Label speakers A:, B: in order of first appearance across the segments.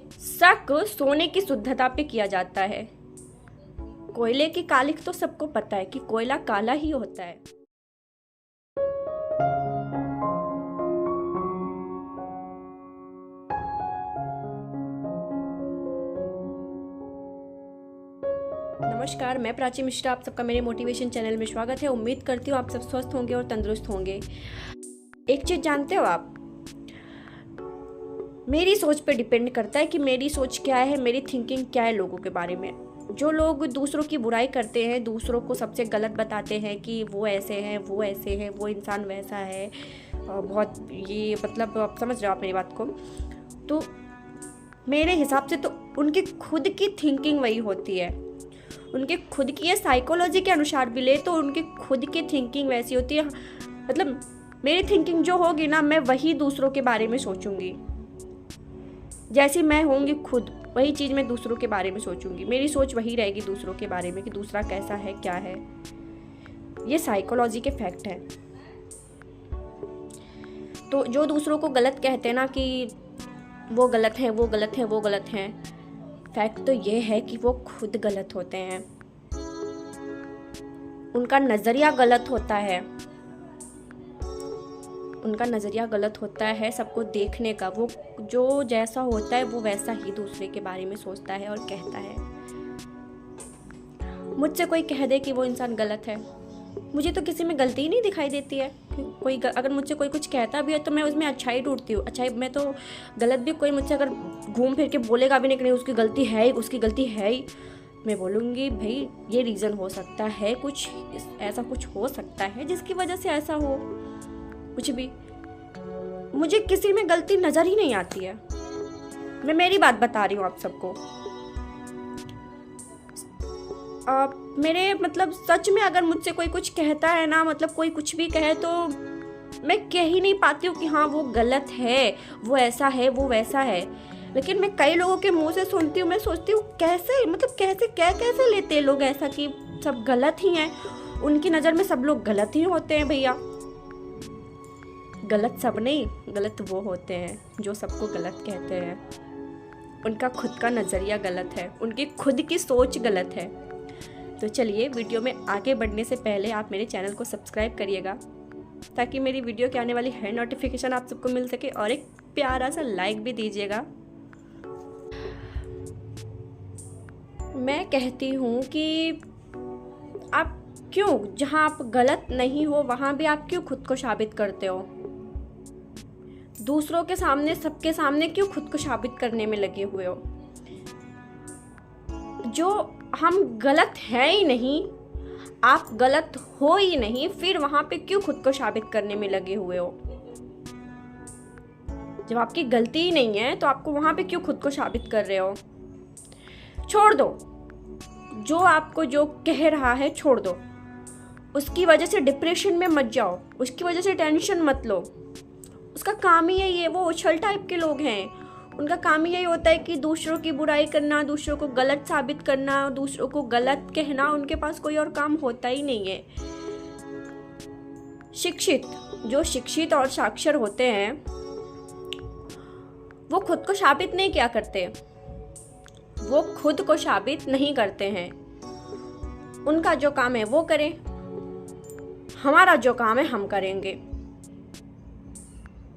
A: शक सोने की शुद्धता पे किया जाता है। कोयले की कालिख तो सबको पता है कि कोयला काला ही होता है। नमस्कार, मैं प्राची मिश्रा, आप सबका मेरे मोटिवेशन चैनल में स्वागत है। उम्मीद करती हूँ आप सब स्वस्थ होंगे और तंदुरुस्त होंगे। एक चीज़ जानते हो आप, मेरी सोच पे डिपेंड करता है कि मेरी सोच क्या है, मेरी थिंकिंग क्या है लोगों के बारे में। जो लोग दूसरों की बुराई करते हैं, दूसरों को सबसे गलत बताते हैं कि वो ऐसे हैं, वो ऐसे हैं, वो इंसान वैसा है, बहुत ये मतलब आप समझ रहे हो आप मेरी बात को। तो मेरे हिसाब से तो उनकी खुद की थिंकिंग वही होती है। उनके खुद की ये साइकोलॉजी के अनुसार भी ले तो उनकी खुद की थिंकिंग वैसी होती है। मतलब मेरी थिंकिंग जो होगी ना, मैं वही दूसरों के बारे में सोचूंगी। जैसी मैं होंगी खुद, वही चीज़ मैं दूसरों के बारे में सोचूंगी। मेरी सोच वही रहेगी दूसरों के बारे में कि दूसरा कैसा है, क्या है। ये साइकोलॉजी के फैक्ट हैं। तो जो दूसरों को गलत कहते हैं ना कि वो गलत हैं, वो गलत हैं, वो गलत हैं, फैक्ट तो ये है कि वो खुद गलत होते हैं। उनका नज़रिया गलत होता है। उनका नज़रिया गलत होता है सबको देखने का। वो जो जैसा होता है वो वैसा ही दूसरे के बारे में सोचता है और कहता है। मुझसे कोई कह दे कि वो इंसान गलत है, मुझे तो किसी में गलती ही नहीं दिखाई देती है। कोई अगर मुझसे कोई कुछ कहता भी है तो मैं उसमें अच्छाई ढूंढती हूँ। अच्छाई मैं तो गलत भी, कोई मुझसे अगर घूम फिर के बोलेगा भी नहीं कि नहीं उसकी गलती है ही, उसकी गलती है ही, मैं बोलूँगी भाई ये रीज़न हो सकता है, कुछ ऐसा कुछ हो सकता है जिसकी वजह से ऐसा हो। कुछ भी, मुझे किसी में गलती नज़र ही नहीं आती है। मैं मेरी बात बता रही हूँ आप सबको। मेरे मतलब सच में अगर मुझसे कोई कुछ कहता है ना, मतलब कोई कुछ भी कहे तो मैं कह ही नहीं पाती हूँ कि हाँ वो गलत है, वो ऐसा है, वो वैसा है। लेकिन मैं कई लोगों के मुंह से सुनती हूँ, मैं सोचती हूँ कैसे, मतलब कैसे लेते हैं लोग ऐसा कि सब गलत ही हैं। उनकी नज़र में सब लोग गलत ही होते हैं भैया। गलत सब नहीं, गलत वो होते हैं जो सबको गलत कहते हैं। उनका खुद का नज़रिया गलत है, उनकी खुद की सोच गलत है। तो चलिए, वीडियो में आगे बढ़ने से पहले आप मेरे चैनल को सब्सक्राइब करिएगा ताकि मेरी वीडियो के आने वाली हर नोटिफिकेशन आप सबको मिल सके, और एक प्यारा सा लाइक भी दीजिएगा। मैं कहती हूँ कि आप क्यों, जहाँ आप गलत नहीं हो वहाँ भी आप क्यों खुद को साबित करते हो? दूसरों के सामने, सबके सामने क्यों खुद को साबित करने में लगे हुए हो? जो हम गलत हैं ही नहीं, आप गलत हो ही नहीं, फिर वहां पे क्यों खुद को साबित करने में लगे हुए हो? जब आपकी गलती ही नहीं है तो आपको वहां पे क्यों खुद को साबित कर रहे हो? छोड़ दो, जो आपको जो कह रहा है छोड़ दो। उसकी वजह से डिप्रेशन में मत जाओ, उसकी वजह से टेंशन मत लो। उसका काम ही यही है। वो उछल टाइप के लोग हैं। उनका काम ही यही होता है कि दूसरों की बुराई करना, दूसरों को गलत साबित करना, दूसरों को गलत कहना। उनके पास कोई और काम होता ही नहीं है। जो शिक्षित और साक्षर होते हैं वो खुद को साबित नहीं किया करते, वो खुद को साबित नहीं करते हैं। उनका जो काम है वो करें, हमारा जो काम है हम करेंगे।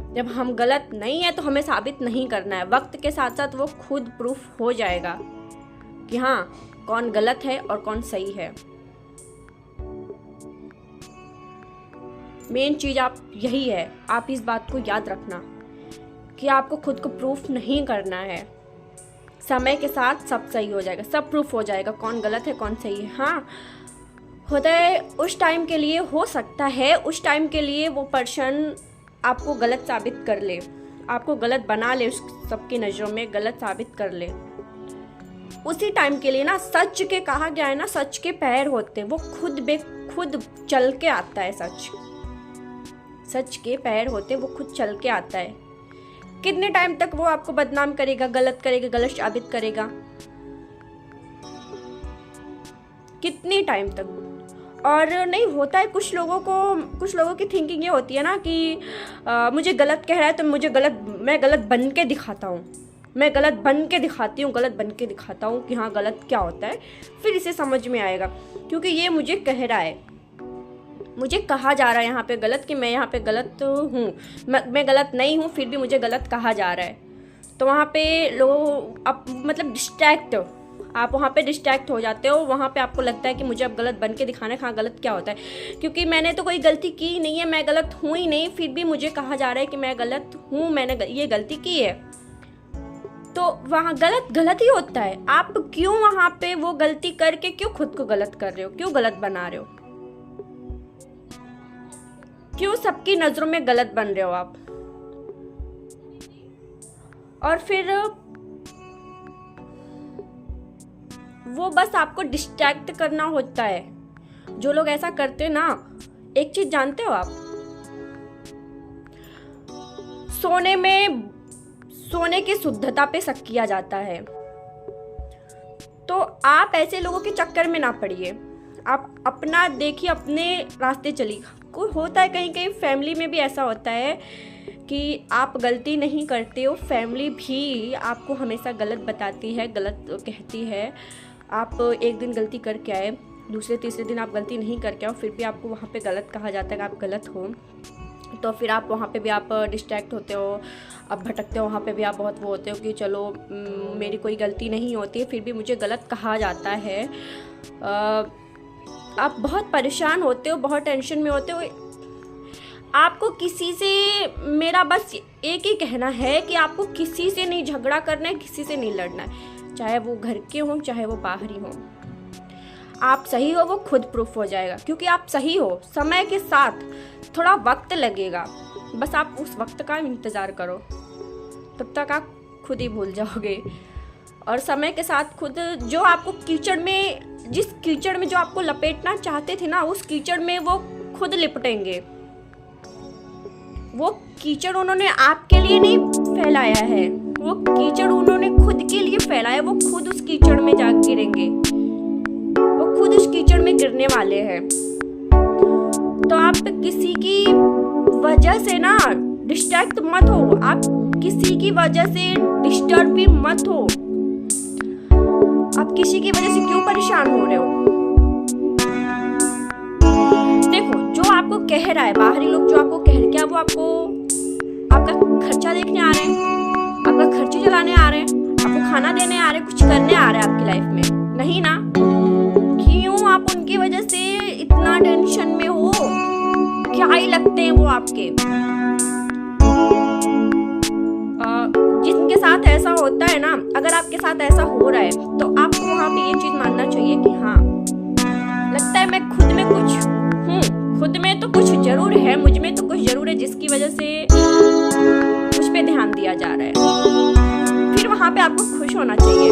A: जब हम गलत नहीं है तो हमें साबित नहीं करना है। वक्त के साथ साथ वो खुद प्रूफ हो जाएगा कि हाँ कौन गलत है और कौन सही है। मेन चीज आप यही है, आप इस बात को याद रखना कि आपको खुद को प्रूफ नहीं करना है। समय के साथ सब सही हो जाएगा, सब प्रूफ हो जाएगा कौन गलत है कौन सही है। हाँ होता है उस टाइम के लिए, हो सकता है उस टाइम के लिए वो पर्सन आपको गलत साबित कर ले, आपको गलत बना ले, उस सबकी नज़रों में गलत साबित कर ले। उसी टाइम के लिए ना, सच के कहा गया है ना, सच के पैर होते हैं, वो खुद चल के आता है। सच के पैर होते हैं, वो खुद चल के आता है। कितने टाइम तक वो आपको बदनाम करेगा, गलत करेगा, गलत साबित करेगा? कितने टाइम तक? और नहीं होता है कुछ लोगों की थिंकिंग ये होती है ना कि मुझे गलत कह रहा है तो मैं गलत बन के दिखाता हूँ, मैं गलत बन के दिखाती हूँ, गलत बन के दिखाता हूँ कि हाँ गलत क्या होता है, फिर इसे समझ में आएगा। क्योंकि ये मुझे कह रहा है, मुझे कहा जा रहा है यहाँ पे गलत कि मैं यहाँ पे गलत हूँ, मैं गलत नहीं हूँ, फिर भी मुझे गलत कहा जा रहा है। तो वहाँ पे लोग अब मतलब आप वहाँ पे डिस्ट्रैक्ट हो जाते हो। वहाँ पे आपको लगता है कि मुझे अब गलत बन के दिखाना है, हाँ गलत क्या होता है, क्योंकि मैंने तो कोई गलती की नहीं है, मैं गलत हूँ ही नहीं, फिर भी मुझे कहा जा रहा है कि मैं गलत हूँ, मैंने ये गलती की है। तो वहाँ गलत ही होता है। आप क्यों वहाँ पे वो गलती करके क्यों खुद को गलत कर रहे हो, क्यों गलत बना रहे हो, क्यों सबकी नजरों में गलत बन रहे हो आप। और फिर वो बस आपको डिस्ट्रैक्ट करना होता है। जो लोग ऐसा करते हैं ना, एक चीज जानते हो आप, सोने की शुद्धता पे शक किया जाता है। तो आप ऐसे लोगों के चक्कर में ना पड़िए, आप अपना देखिए, अपने रास्ते चलिए। कोई होता है कहीं कहीं फैमिली में भी ऐसा होता है कि आप गलती नहीं करते हो, फैमिली भी आपको हमेशा गलत बताती है, गलत कहती है। आप एक दिन गलती करके आए, दूसरे तीसरे दिन आप गलती नहीं करके आओ, फिर भी आपको वहाँ पे गलत कहा जाता है कि आप गलत हो। तो फिर आप वहाँ पे भी आप डिस्ट्रैक्ट होते हो, आप भटकते हो, वहाँ पे भी आप बहुत वो होते हो कि चलो मेरी कोई गलती नहीं होती है, फिर भी मुझे गलत कहा जाता है। आप बहुत परेशान होते हो, बहुत टेंशन में होते हो। आपको किसी से, मेरा बस एक ही कहना है कि आपको किसी से नहीं झगड़ा करना है, किसी से नहीं लड़ना है, चाहे वो घर के हों चाहे वो बाहरी हों। आप सही हो, वो खुद प्रूफ हो जाएगा, क्योंकि आप सही हो। समय के साथ थोड़ा वक्त लगेगा, बस आप उस वक्त का इंतज़ार करो, तब तक आप खुद ही भूल जाओगे। और समय के साथ खुद जो आपको कीचड़ में, जिस कीचड़ में जो आपको लपेटना चाहते थे ना, उस कीचड़ में वो खुद लिपटेंगे। वो कीचड़ उन्होंने आपके लिए नहीं फैलाया है, वो कीचड़ उन्होंने खुद के लिए फैलाया, वो खुद उस कीचड़ में जा गिरेंगे, वो खुद उस कीचड़ में गिरने वाले हैं। तो आप किसी की वजह से ना डिस्ट्रैक्ट मत हो, आप किसी की वजह से डिस्टर्ब भी मत हो। आप किसी की वजह से क्यों परेशान हो रहे हो? देखो, जो आपको कह रहा है, बाहरी लोग जो आपको कह रहे हैं, क्या वो आपको आपका खर्चा देखने आ रहे हैं, आपका खर्चे चलाने आ रहे हैं, आपको खाना देने आ रहे हैं, कुछ करने आ रहे हैं आपकी लाइफ में? नहीं ना। क्यों आप उनकी वजह से इतना टेंशन में हो? क्या ही लगते हैं वो आपके? जिनके साथ ऐसा होता है ना, अगर आपके साथ ऐसा हो रहा है तो आपको वहाँ पे ये चीज मानना चाहिए कि हाँ, लगता है मैं खुद में कुछ हूँ, खुद में तो कुछ जरूर है, मुझ में तो कुछ जरूर है जिसकी वजह से मुझ पे ध्यान दिया जा रहा है। फिर वहाँ पे आपको खुश होना चाहिए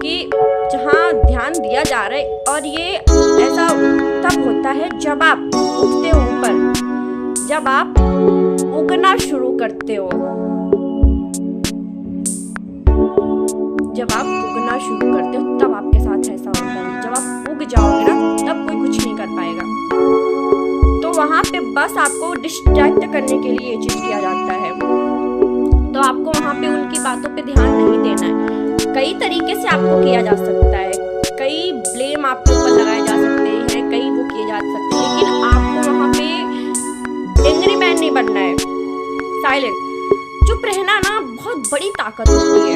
A: कि जहाँ ध्यान दिया जा रहा है। और ये ऐसा तब होता है जब आप उठते हो ऊपर, जब आप उगना शुरू करते हो, जब आप उगना शुरू करते हो तब आपके साथ ऐसा होता है। जब आप उग जाओगे ना, तब कोई कुछ नहीं कर पाएगा। तो वहाँ पे बस आपको डिस्ट्रैक्ट करने के लिए ये चीज किया जाता है। तो आपको वहाँ पे उनकी बातों पे ध्यान नहीं देना है। कई तरीके से आपको किया जा सकता है, कई ब्लेम आपके ऊपर लगाए जा सकते हैं, कई वो किए जा सकते हैं, लेकिन आपको वहाँ पे एंग्री मैन नहीं बनना है, साइलेंट। चुप रहना ना बहुत बड़ी ताकत होती है।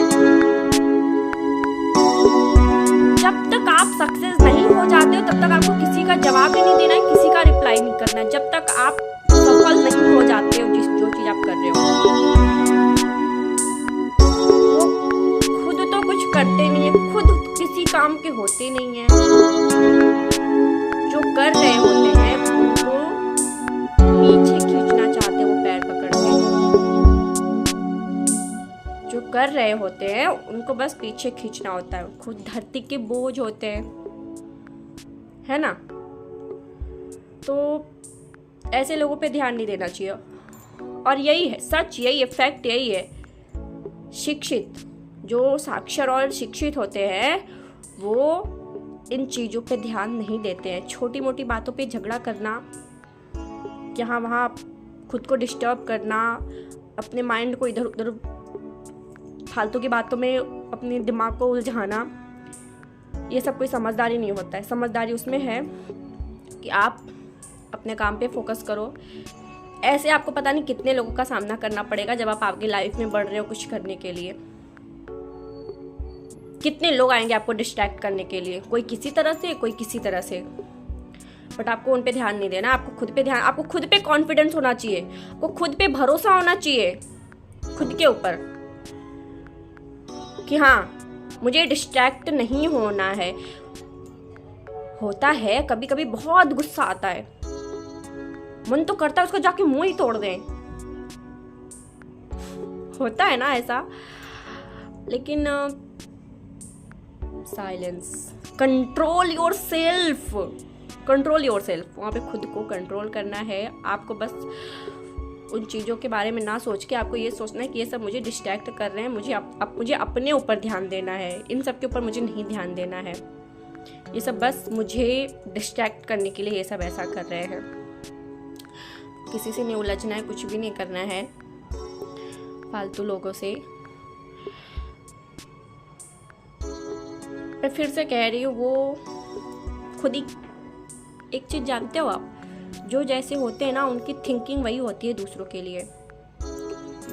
A: जब तक आप सक्सेस नहीं हो जाते हो, तब तक आपको किसी का जवाब ही नहीं देना है, किसी का रिप्लाई नहीं करना है, जब तक आप सफल नहीं हो जाते हो जो चीज आप कर रहे हो। वो खुद तो कुछ करते नहीं है, खुद किसी काम के होते नहीं है, जो कर रहे होते हैं उनको पीछे खींचना चाहते वो पैर पकड़ के, जो कर रहे होते हैं उनको बस पीछे खींचना होता है। खुद धरती के बोझ होते हैं, है ना। तो ऐसे लोगों पे ध्यान नहीं देना चाहिए। और यही है सच, यही है फैक्ट, यही है। शिक्षित, जो साक्षर और शिक्षित होते हैं, वो इन चीज़ों पे ध्यान नहीं देते हैं। छोटी मोटी बातों पे झगड़ा करना, यहाँ वहाँ खुद को डिस्टर्ब करना, अपने माइंड को इधर उधर फालतू की बातों में अपने दिमाग को उलझाना, ये सब कोई समझदारी नहीं होता है। समझदारी उसमें है कि आप अपने काम पे फोकस करो। ऐसे आपको पता नहीं कितने लोगों का सामना करना पड़ेगा जब आप आपकी लाइफ में बढ़ रहे हो कुछ करने के लिए। कितने लोग आएंगे आपको डिस्ट्रैक्ट करने के लिए, कोई किसी तरह से, कोई किसी तरह से, बट आपको उन पे ध्यान नहीं देना। आपको खुद पे ध्यान, आपको खुद पे कॉन्फिडेंस होना चाहिए, आपको खुद पे भरोसा होना चाहिए, खुद के ऊपर, कि हाँ मुझे डिस्ट्रैक्ट नहीं होना है। होता है कभी कभी बहुत गुस्सा आता है, मन तो करता है उसको जाके मुंह ही तोड़ दें, होता है ना ऐसा। लेकिन silence, control your self, control your self. वहाँ पे खुद को कंट्रोल करना है आपको। बस उन चीज़ों के बारे में ना सोच के आपको ये सोचना है कि ये सब मुझे डिस्ट्रैक्ट कर रहे हैं, मुझे अपने ऊपर ध्यान देना है, इन सब के ऊपर मुझे नहीं ध्यान देना है। ये सब बस मुझे डिस्ट्रैक्ट करने के लिए ये सब ऐसा कर रहे हैं। किसी से नहीं उलझना है, कुछ भी नहीं करना है फालतू लोगों से। मैं फिर से कह रही हूँ, वो खुद ही एक चीज़ जानते हो आप, जो जैसे होते हैं ना उनकी थिंकिंग वही होती है दूसरों के लिए।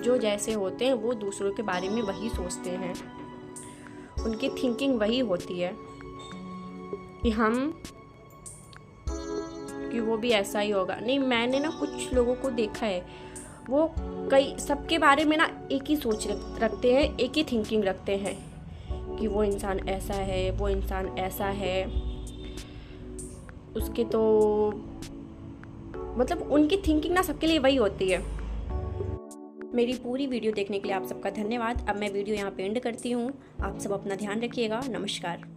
A: जो जैसे होते हैं वो दूसरों के बारे में वही सोचते हैं, उनकी थिंकिंग वही होती है कि वो भी ऐसा ही होगा। नहीं, मैंने ना कुछ लोगों को देखा है, वो कई सबके बारे में ना एक ही सोच रखते हैं, एक ही थिंकिंग रखते हैं कि वो इंसान ऐसा है, वो इंसान ऐसा है, उसके तो मतलब उनकी थिंकिंग ना सबके लिए वही होती है। मेरी पूरी वीडियो देखने के लिए आप सबका धन्यवाद। अब मैं वीडियो यहाँ पे एंड करती हूँ। आप सब अपना ध्यान रखिएगा। नमस्कार।